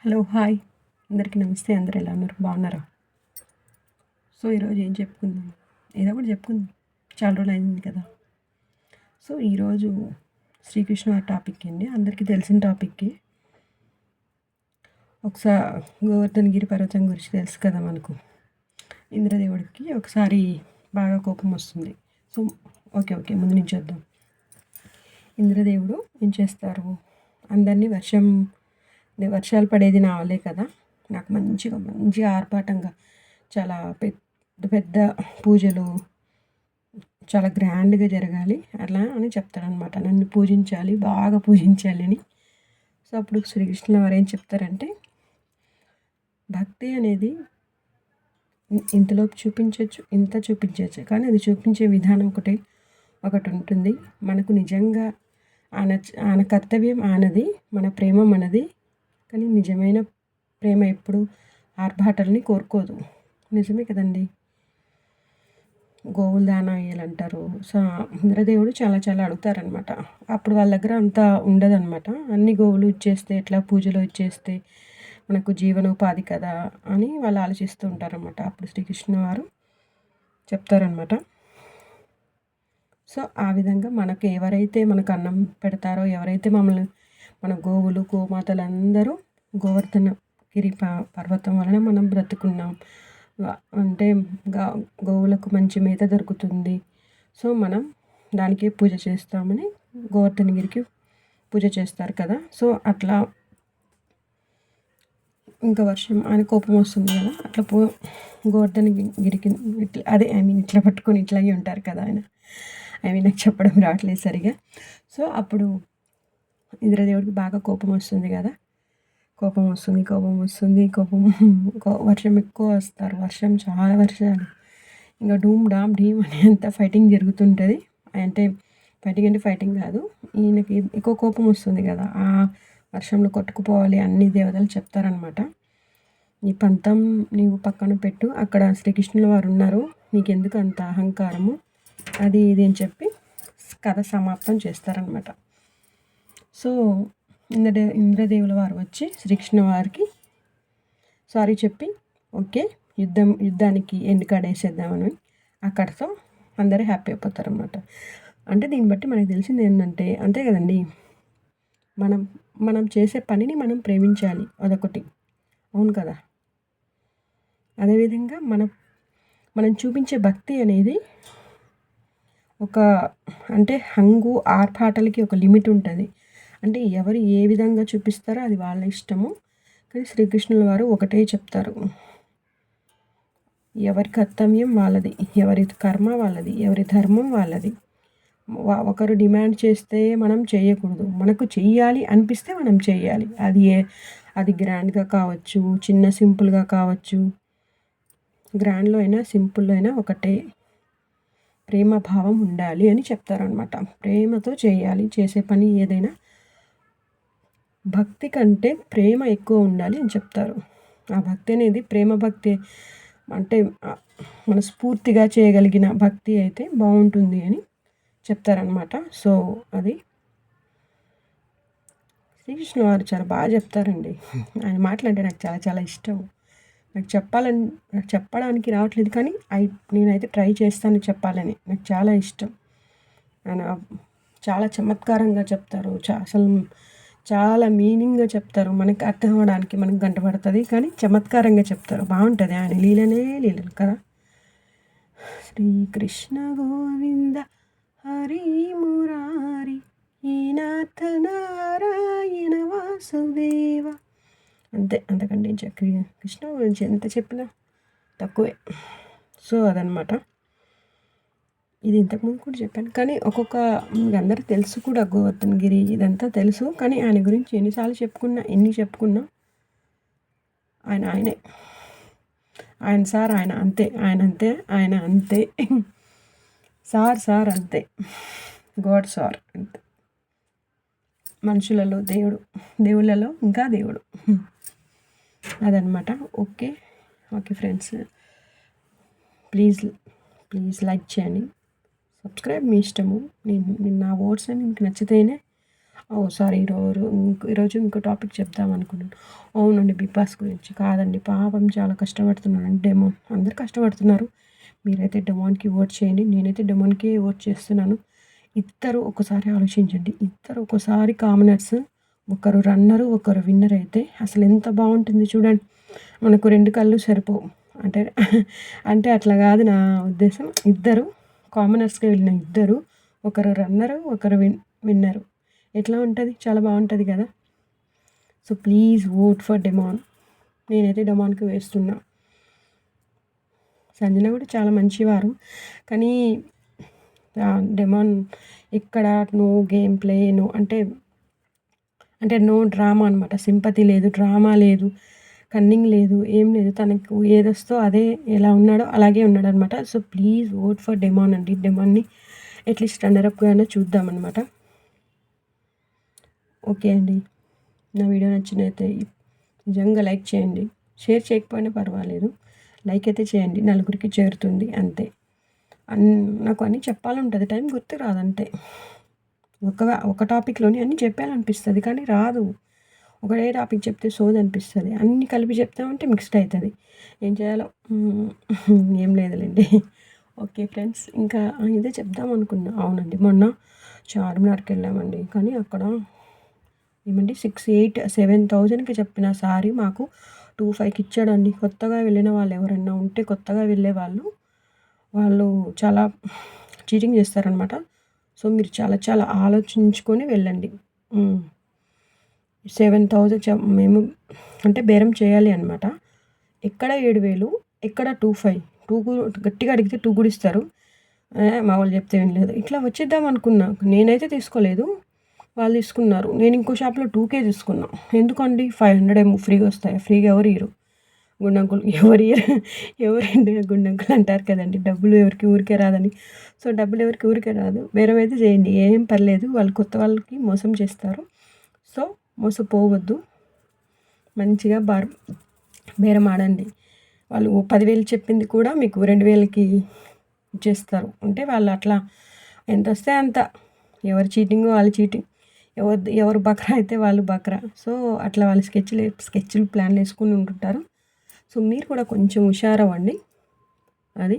Hello hi అందరికీ నమస్తే. అందరు ఎలా ఉన్నారు? బాగున్నారా? సో ఈరోజు ఏం చెప్పుకుందాం? ఏదో ఒకటి చెప్పుకుందాం, చాలా రోజులు అయింది కదా. సో ఈరోజు శ్రీకృష్ణ టాపిక్ అండి, అందరికీ తెలిసిన టాపిక్కి. ఒకసారి గోవర్ధనగిరి పర్వతం గురించి తెలుసు కదా మనకు. ఇంద్రదేవుడికి ఒకసారి బాగా కోపం వస్తుంది. సో ఓకే ముందు నుంచి వద్దాం. ఇంద్రదేవుడు ఏం చేస్తారు, అందరినీ వర్షాలు పడేది నా వల్లే కదా, నాకు మంచిగా ఆర్భాటంగా చాలా పెద్ద పెద్ద పూజలు చాలా గ్రాండ్గా జరగాలి అట్లా అని చెప్తారనమాట. నన్ను పూజించాలి, బాగా పూజించాలి అని. సో అప్పుడు శ్రీకృష్ణుల వారు ఏం చెప్తారంటే, భక్తి అనేది ఇంతలో చూపించవచ్చు, ఇంత చూపించవచ్చు, కానీ అది చూపించే విధానం ఒకటి ఉంటుంది. మనకు నిజంగా ఆయన కర్తవ్యం ఆయనది, మన ప్రేమ మనది. కానీ నిజమైన ప్రేమ ఎప్పుడు ఆర్భాటాలని కోరుకోదు. నిజమే కదండి. గోవులు దానా వేయాలంటారు. సో ఇంద్రదేవుడు చాలా అడుగుతారనమాట. అప్పుడు వాళ్ళ దగ్గర అంతా ఉండదన్నమాట. అన్ని గోవులు ఇచ్చేస్తే ఎట్లా, పూజలో ఇచ్చేస్తే మనకు జీవనోపాధి కదా అని వాళ్ళు ఆలోచిస్తూ ఉంటారనమాట. అప్పుడు శ్రీకృష్ణ వారు చెప్తారనమాట. సో ఆ విధంగా మనకు ఎవరైతే మనకు అన్నం పెడతారో, ఎవరైతే మమ్మల్ని మన గోవులు గోమాతలు అందరూ గోవర్ధనగిరి పర్వతం వలన మనం బ్రతుకున్నాం. అంటే గోవులకు మంచి మేత దొరుకుతుంది. సో మనం దానికి పూజ చేస్తామని గోవర్ధనగిరికి పూజ చేస్తారు కదా. సో అట్లా ఇంకా వర్షం ఆయన కోపం వస్తుంది కదా, అట్లా గోవర్ధనగిరికి ఇట్లా అదే ఇట్లా పట్టుకొని ఇట్లాగే ఉంటారు కదా ఆయన. నాకు చెప్పడం రావట్లేదు సరిగా. సో అప్పుడు ఇంద్రదేవుడికి బాగా కోపం వస్తుంది కదా. కోపం వస్తుంది. వర్షం ఎక్కువ వస్తారు, చాలా వర్షాలు, ఇంకా డూమ్ డామ్ ఢీమ్ అనేంత ఫైటింగ్ జరుగుతుంటుంది. అంటే ఫైటింగ్ కాదు, ఈయనకి ఎక్కువ కోపం వస్తుంది కదా. ఆ వర్షంలో కొట్టుకుపోవాలి అన్ని దేవతలు చెప్తారనమాట. నీ పంతం నీవు పక్కన పెట్టు, అక్కడ శ్రీకృష్ణుల వారు ఉన్నారు, నీకెందుకు అంత అహంకారము, అది ఇది అని చెప్పి కథ సమాప్తం చేస్తారనమాట. సో ఇంద్రదేవుల వారు వచ్చి శ్రీకృష్ణ వారికి సారీ చెప్పి ఓకే యుద్ధానికి ఎండ్ కార్డ్ వేసేద్దామని అక్కడితో అందరూ హ్యాపీ అయిపోతారనమాట. అంటే దీన్ని బట్టి మనకు తెలిసింది ఏంటంటే, అంతే కదండి, మనం చేసే పనిని మనం ప్రేమించాలి, అదొకటి. అవును కదా. అదేవిధంగా మనం చూపించే భక్తి అనేది అంటే హంగు ఆర్భాటాలకి ఒక లిమిట్ ఉంటుంది. అంటే ఎవరు ఏ విధంగా చూపిస్తారో అది వాళ్ళ ఇష్టము. కానీ శ్రీకృష్ణుల వారు ఒకటే చెప్తారు, ఎవరి కర్తవ్యం వాళ్ళది, ఎవరి కర్మ వాళ్ళది, ఎవరి ధర్మం వాళ్ళది. ఒకరు డిమాండ్ చేస్తే మనం చేయకూడదు, మనకు చెయ్యాలి అనిపిస్తే మనం చెయ్యాలి. అది గ్రాండ్గా కావచ్చు, చిన్న సింపుల్గా కావచ్చు, గ్రాండ్లో అయినా సింపుల్లో అయినా ఒకటే, ప్రేమ భావం ఉండాలి అని చెప్తారనమాట. ప్రేమతో చేయాలి, చేసే పని ఏదైనా భక్తి కంటే ప్రేమ ఎక్కువ ఉండాలి అని చెప్తారు. ఆ భక్తి అనేది ప్రేమ భక్తి, అంటే మనస్ఫూర్తిగా చేయగలిగిన భక్తి అయితే బాగుంటుంది అని చెప్తారనమాట. సో అది శ్రీకృష్ణ వారు చాలా బాగా చెప్తారండి. ఆయన మాటలంటే నాకు చాలా ఇష్టం. నాకు చెప్పడానికి రావట్లేదు, కానీ నేనైతే ట్రై చేస్తాను చెప్పాలని. నాకు చాలా ఇష్టం. ఆయన చాలా చమత్కారంగా చెప్తారు, అసలు చాలా మీనింగ్గా చెప్తారు. మనకి అర్థం అవ్వడానికి మనకు గంట పడుతుంది, కానీ చమత్కారంగా చెప్తారు, బాగుంటుంది. ఆయన లీలలు కదా. శ్రీకృష్ణ గోవింద హరి మురారి ఈనాథ నారాయణ వాసుదేవ. అంతకంటే కృష్ణ గురించి ఎంత చెప్పినా తక్కువే. సో అదనమాట. ఇది ఇంతకుముందు కూడా చెప్పాను, కానీ మీకు అందరికీ తెలుసు కూడా, గోవర్ధనగిరి ఇదంతా తెలుసు. కానీ ఆయన గురించి ఎన్ని చెప్పుకున్నా ఆయనే. ఆయన అంతే, ఆయన అంతే సార్ అంతే, గాడ్ సార్ అంతే. మనుషులలో దేవుడు, దేవుళ్ళలో ఇంకా దేవుడు. అదనమాట. ఓకే ఫ్రెండ్స్, ప్లీజ్ లైక్ చేయండి, సబ్స్క్రైబ్ మీ ఇష్టము. నేను నా వర్డ్స్ మీకు నచ్చితేనే ఓ సారీ ఈరోజు ఇంకో టాపిక్ చెప్దాం అనుకున్నాను. అవునండి, బిగ్ బాస్ గురించి కాదండి. పాపం చాలా కష్టపడుతున్నానండి డెమోన్. అందరూ కష్టపడుతున్నారు. మీరైతే డెమోన్‌కి ఓట్ చేయండి. నేనైతే డెమోన్‌కే ఓట్ చేస్తున్నాను. ఇద్దరు ఒకసారి ఆలోచించండి. ఇద్దరు ఒకసారి కామనర్స్, ఒకరు రన్నరు, ఒకరు విన్నర్ అయితే అసలు ఎంత బావుంటుంది చూడండి. మనకు 2 కళ్ళు సరిపోవు. అంటే అంటే అట్లా కాదు నా ఉద్దేశం. ఇద్దరు కామనర్స్‌గా వెళ్ళిన ఇద్దరు, ఒకరు రన్నరు, ఒకరు విన్నరు. ఎట్లా ఉంటది? చాలా బావుంటది కదా! So, please vote for demon. నేనైతే డెమాన్‌కి వేస్తున్నా. సంజన కూడా చాలా మంచివారు. కానీ డెమాన్ ఇక్కడ నో గేమ్ ప్లే, నో అంటే నో డ్రామా అనమాట. సింపతి లేదు, డ్రామా లేదు, కన్నింగ్ లేదు, ఏం లేదు. తనకు ఏదొస్తో అదే ఎలా ఉన్నాడో అలాగే ఉన్నాడనమాట. So, please vote for Demon అండి. డెమాన్‌ని అట్‌లీస్ట్ రన్నర్ అప్‌గా అయినా చూద్దామనమాట. ఓకే అండి. నా వీడియో నచ్చినైతే నిజంగా లైక్ చేయండి. షేర్ చేయకపోయినా పర్వాలేదు. లైక్ అయితే చేయండి. నలుగురికి చేరుతుంది అంతే. నాకు అన్నీ చెప్పాలంటుంది, టైం గుర్తు రాదంతే. ఒక టాపిక్‌లోని అన్నీ చెప్పాలనిపిస్తది కానీ రాదు. ఒకటే టాపిక్ చెప్తే సోదనిపిస్తది. అన్నీ కలిపి చెప్తామంటే మిక్స్డ్ అయితది. ఏం చేయాలో ఏం లేదులెండి. ఓకే ఫ్రెండ్స్, ఇంకా ఇదే చెప్దాం అనుకున్నా. అవునండి, మొన్న చార్మినార్‌కెళ్ళామండి. కానీ అక్కడ ఏమండి 7,000కి చెప్పిన సారీ మాకు 25,000కి ఇచ్చాడండి. కొత్తగా వెళ్ళిన వాళ్ళు ఎవరైనా ఉంటే, కొత్తగా వెళ్ళేవాళ్ళు వాళ్ళు చాలా చీటింగ్ చేస్తారనమాట. సో, మీరు చాలా చాలా ఆలోచించుకొని వెళ్ళండి. 7,000 మేము అంటే బేరం చేయాలి అనమాట. ఎక్కడ 7,000, ఎక్కడ 25, 2 గట్టిగా అడిగితే 2 కూడా ఇస్తారు. మా వాళ్ళు చెప్తే వినలేదు. ఇట్లా వచ్చేద్దాం అనుకున్నా. నేనైతే తీసుకోలేదు. వాళ్ళు తీసుకున్నారు. నేను ఇంకో షాప్‌లో 2,000 తీసుకున్నా. ఎందుకండి 500 ఏమో ఫ్రీగా వస్తాయా? ఫ్రీగా ఎవరు ఇయ్యరు. గుండంకులు ఎవరు ఇయ్యరు. ఎవరండి గుండంకులు అంటారు కదండీ! డబ్బులు ఎవరికి ఊరికే రాదని. సో, డబ్బులు ఎవరికి ఊరికే రాదు. బేరం అయితే చేయండి. ఏం పర్లేదు. వాళ్ళు కొత్త వాళ్ళకి మోసం చేస్తారు. సో, మోసపోవద్దు. మంచిగా బేరం ఆడండి. వాళ్ళు 10,000 చెప్పింది కూడా మీకు 2,000కి ఇచ్చేస్తారు. అంటే వాళ్ళు అట్లా ఎంతొస్తే అంత. ఎవరు చీటింగో వాళ్ళు చీటింగ్. ఎవరు బక్రా అయితే వాళ్ళు బక్రా. సో, అట్లా వాళ్ళు స్కెచ్‌లు ప్లాన్లు వేసుకొని ఉంటుంటారు. సో, మీరు కూడా కొంచెం హుషారవ్వండి. అది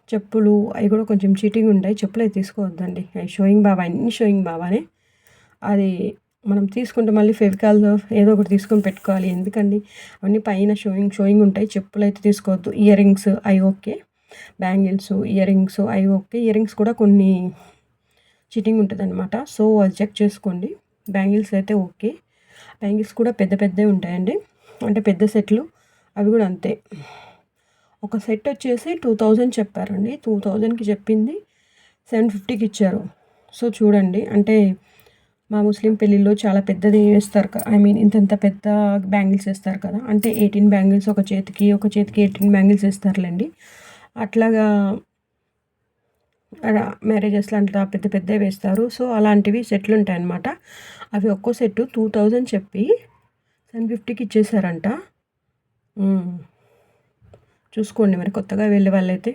చెప్పులు అవి కూడా కొంచెం చీటింగ్ ఉంటాయి. చెప్పులు అవి తీసుకోవద్దండి. అవి షోయింగ్ బాబా, అన్నీ షోయింగ్ బాబానే. అది మనం తీసుకుంటే మళ్ళీ ఫెవికాల్‌లో ఏదో ఒకటి తీసుకొని పెట్టుకోవాలి. ఎందుకండి అవన్నీ పైన షోయింగ్ ఉంటాయి. చెప్పులు అయితే తీసుకోవద్దు. ఇయర్ రింగ్స్ అవి ఓకే. బ్యాంగిల్స్, ఇయర్ రింగ్స్ అవి ఓకే. ఇయర్ రింగ్స్ కూడా కొన్ని చీటింగ్ ఉంటుందన్నమాట. సో, అది చెక్ చేసుకోండి. బ్యాంగిల్స్ అయితే ఓకే. బ్యాంగిల్స్ కూడా పెద్ద పెద్దవి ఉంటాయండి. అంటే పెద్ద సెట్లు అవి కూడా అంతే. ఒక సెట్ వచ్చేసి 2,000 చెప్పారండి. 2,000కి చెప్పింది 750కి ఇచ్చారు. సో, చూడండి. అంటే మా ముస్లిం పెళ్ళిల్లో చాలా పెద్దది వేస్తారు. ఇంత పెద్ద బ్యాంగిల్స్ వేస్తారు కదా! అంటే 18 బ్యాంగిల్స్ ఒక చేతికి 18 బ్యాంగిల్స్ వేస్తారులేండి. అట్లాగా మ్యారేజెస్‌లో అంతా పెద్ద పెద్దవి వేస్తారు. సో, అలాంటివి సెట్లు ఉంటాయన్నమాట. అవి ఒక్కో సెట్టు 2,000 చెప్పి 750కి ఇచ్చేసారంట. చూసుకోండి మరి, కొత్తగా వెళ్ళే వాళ్ళైతే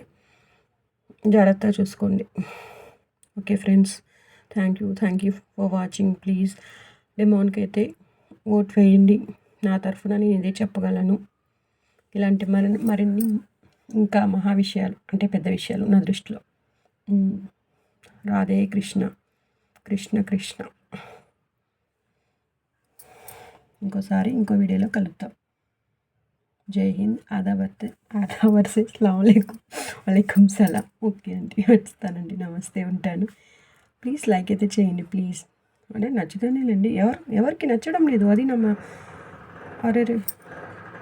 జాగ్రత్తగా చూసుకోండి. Okay friends, thank you for watching. Please డెమోన్కి అయితే ఓట్ వేయండి. నా తరఫున నేను ఇదే చెప్పగలను. ఇలాంటి మరిన్ని ఇంకా మహా విషయాలు, అంటే పెద్ద విషయాలు నా దృష్టిలో. రాధే కృష్ణ కృష్ణ కృష్ణ. ఇంకోసారి ఇంకో వీడియోలో కలుద్దాం. జై హింద్. ఆదాబ్ సే అస్సలాము అలైకుం. వలైకుం సలాం. ఓకే అండి, వస్తానండి. నమస్తే, ఉంటాను. ప్లీజ్ లైక్ అయితే చేయండి ప్లీజ్. అంటే నచ్చుతేనేలేండి. ఎవరికి నచ్చడం లేదు అది అరే